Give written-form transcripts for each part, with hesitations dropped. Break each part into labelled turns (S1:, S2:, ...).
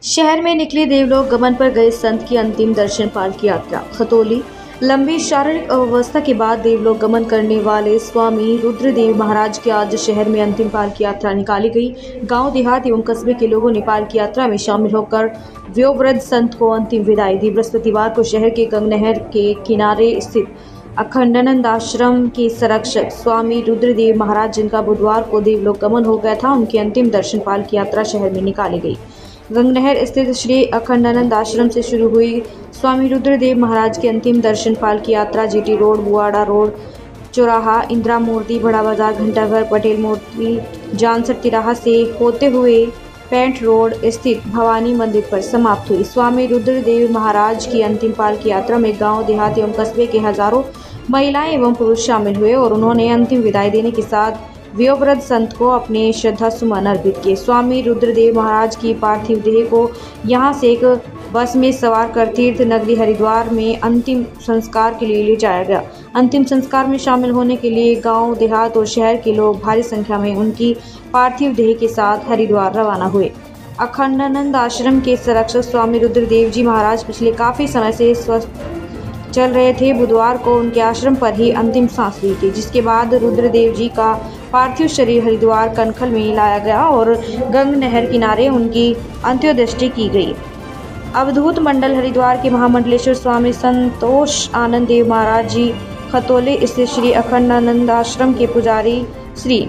S1: शहर में निकली देवलोक गमन पर गए संत की अंतिम दर्शन पालकी यात्रा। खतौली। लंबी शारीरिक अवस्था के बाद देवलोक गमन करने वाले स्वामी रुद्रदेव महाराज की आज शहर में अंतिम पालकी यात्रा निकाली गई। गांव देहात एवं कस्बे के लोगों ने पालकी यात्रा में शामिल होकर व्योवृद्ध संत को अंतिम विदाई दी। बृहस्पतिवार को शहर के गंग नहर के किनारे स्थित अखंडानंद आश्रम के संरक्षक स्वामी रुद्रदेव महाराज, जिनका बुधवार को देवलोक गमन हो गया था, उनकी अंतिम दर्शन पालकी यात्रा शहर में निकाली गई। गंगनहर स्थित श्री अखंडानंद आश्रम से शुरू हुई स्वामी रुद्रदेव महाराज की अंतिम दर्शन पालकी यात्रा जीटी रोड, बुआड़ा रोड, चौराहा, इंदिरा मूर्ति, बड़ा बाजार, घंटाघर, पटेल मूर्ति, जानसर तिराहा से होते हुए पेंट रोड स्थित भवानी मंदिर पर समाप्त हुई। स्वामी रुद्रदेव महाराज की अंतिम पालकी यात्रा में गांव देहात एवं कस्बे के हजारों महिलाएं एवं पुरुष शामिल हुए और उन्होंने अंतिम विदाई देने के साथ व्योवृद्ध संत को अपने श्रद्धा सुमन अर्पित किए। स्वामी रुद्रदेव महाराज की पार्थिव देह को यहां से एक बस में सवार कर तीर्थ नगरी हरिद्वार में अंतिम संस्कार के लिए ले जाया गया। अंतिम संस्कार में शामिल होने के लिए गांव देहात और शहर के लोग भारी संख्या में उनकी पार्थिव देह के साथ हरिद्वार रवाना हुए। अखंडानंद आश्रम के संरक्षक स्वामी रुद्रदेव जी महाराज पिछले काफ़ी समय से स्वस्थ चल रहे थे। बुधवार को उनके आश्रम पर ही अंतिम सांस ली थी, जिसके बाद रुद्रदेव जी का पार्थिव शरीर हरिद्वार कनखल में लाया गया और गंग नहर किनारे उनकी अंत्योदृष्टि की गई। अवधूत मंडल हरिद्वार के महामंडलेश्वर स्वामी संतोष आनंद देव महाराज जी, खतौली स्थित श्री अखंडानंद आश्रम के पुजारी श्री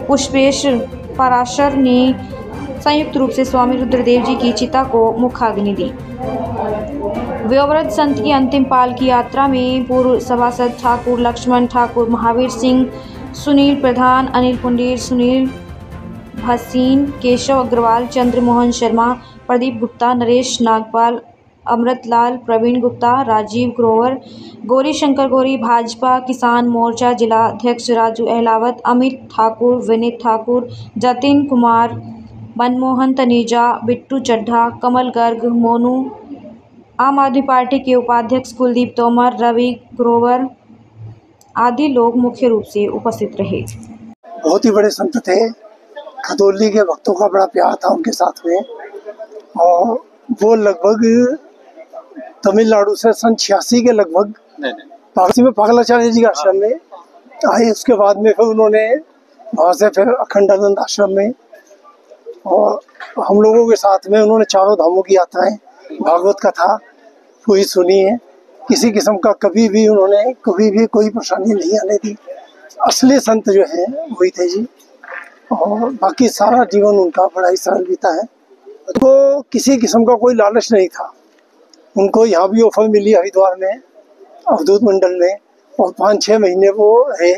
S1: पुष्पेश पराशर ने संयुक्त रूप से स्वामी रुद्रदेव जी की चिता को मुखाग्नि दी। व्योवृद्ध संत की अंतिम पालकी यात्रा में पूर्व सभासद ठाकुर लक्ष्मण ठाकुर, महावीर सिंह, सुनील प्रधान, अनिल पुंडीर, सुनील भसीन, केशव अग्रवाल, चंद्र मोहन शर्मा, प्रदीप गुप्ता, नरेश नागपाल, अमृतलाल, प्रवीण गुप्ता, राजीव ग्रोवर, गौरी शंकर गौरी, भाजपा किसान मोर्चा जिला अध्यक्ष राजू अहलावत, अमित ठाकुर, विनीत ठाकुर, जतिन कुमार, मनमोहन तनेजा, बिट्टू चड्ढा, कमल गर्ग, मोनू, आम आदमी पार्टी के उपाध्यक्ष कुलदीप तोमर, रवि ग्रोवर आदि लोग मुख्य रूप से उपस्थित रहे।
S2: बहुत ही बड़े संत थे। खतौली के भक्तों का बड़ा प्यार था उनके साथ में, और वो लगभग तमिलनाडु से सन 86 के लगभग में पागलाचार्य जी के आश्रम में आए। उसके बाद में फिर उन्होंने वहाँ से फिर अखंडानंद आश्रम में, और हम लोगों के साथ में उन्होंने चारों धामों की यात्राएं, भागवत कथा पूरी सुनी है। किसी किस्म का कभी भी उन्होंने कोई परेशानी नहीं आने दी। असली संत जो है वही थे जी, और बाकी सारा जीवन उनका बड़ा ही सरल बीता है। तो किसी किस्म का कोई लालच नहीं था। उनको यहाँ भी ऑफर मिली हरिद्वार में, अवधूत मंडल में, और 5-6 महीने वो रहे,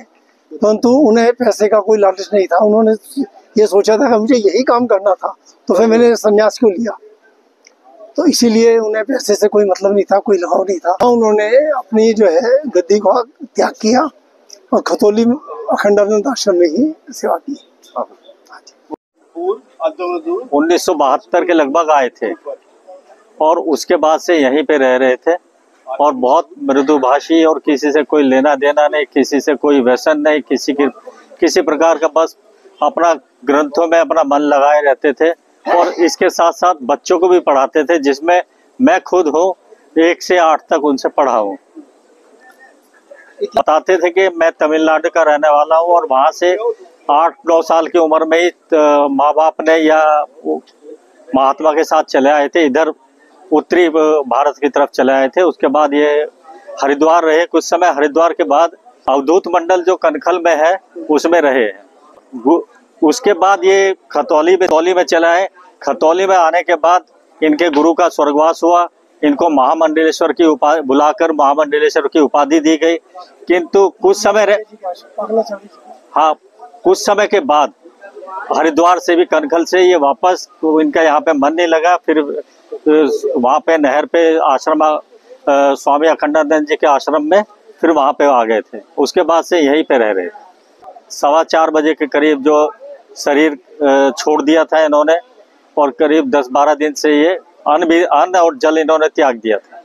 S2: परंतु उन्हें पैसे का कोई लालच नहीं था। उन्होंने ये सोचा था कि मुझे यही काम करना था, तो फिर मैंने संन्यास क्यों लिया। तो इसीलिए उन्हें पैसे से कोई मतलब नहीं था, कोई लगाव नहीं था। उन्होंने अपनी जो है गद्दी को त्याग किया और खतौली अखंडानंद आश्रम में ही सेवा की।
S3: 1972 के लगभग आए थे और उसके बाद से यहीं पे रह रहे थे, और बहुत मृदुभाषी और किसी से कोई लेना देना नहीं, किसी से कोई व्यसन नहीं, किसी प्रकार का, बस अपना ग्रंथों में अपना मन लगाए रहते थे। और इसके साथ साथ बच्चों को भी पढ़ाते थे, जिसमें मैं खुद हूँ 1 से 8 तक उनसे पढ़ा हूँ। बताते थे कि मैं तमिलनाडु का रहने वाला हूँ और वहाँ से 8-9 साल की उम्र में ही माँ बाप ने या महात्मा के साथ चले आए थे, इधर उत्तरी भारत की तरफ चले आए थे। उसके बाद ये हरिद्वार रहे कुछ समय। हरिद्वार के बाद अवधूत मंडल जो कनखल में है उसमें रहे। उसके बाद ये खतौली में चला है। खतौली में आने के बाद इनके गुरु का स्वर्गवास हुआ। इनको महामंडलेश्वर की बुलाकर महामंडलेश्वर की उपाधि दी गई। किंतु कुछ समय के बाद हरिद्वार से भी, कनखल से ये वापस, तो इनका यहाँ पे मन नहीं लगा। फिर वहाँ पे नहर पे आश्रम, स्वामी अखंडानंद जी के आश्रम में फिर वहाँ पे आ गए थे। उसके बाद से यहीं पे रह रहे। 4:15 बजे के करीब जो शरीर छोड़ दिया था इन्होंने, और करीब 10-12 दिन से ये अन्न और जल इन्होंने त्याग दिया था।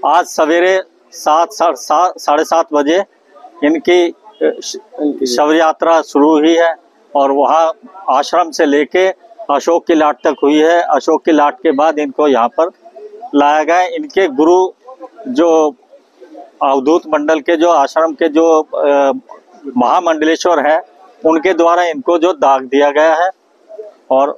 S3: आज सवेरे 7-7:30 बजे इनकी शव यात्रा शुरू हुई है, और वहाँ आश्रम से लेके अशोक की लाट तक हुई है। अशोक की लाट के बाद इनको यहाँ पर लाया गया। इनके गुरु जो अवधूत मंडल के जो आश्रम के जो महामंडलेश्वर है, उनके द्वारा इनको जो दाग दिया गया है और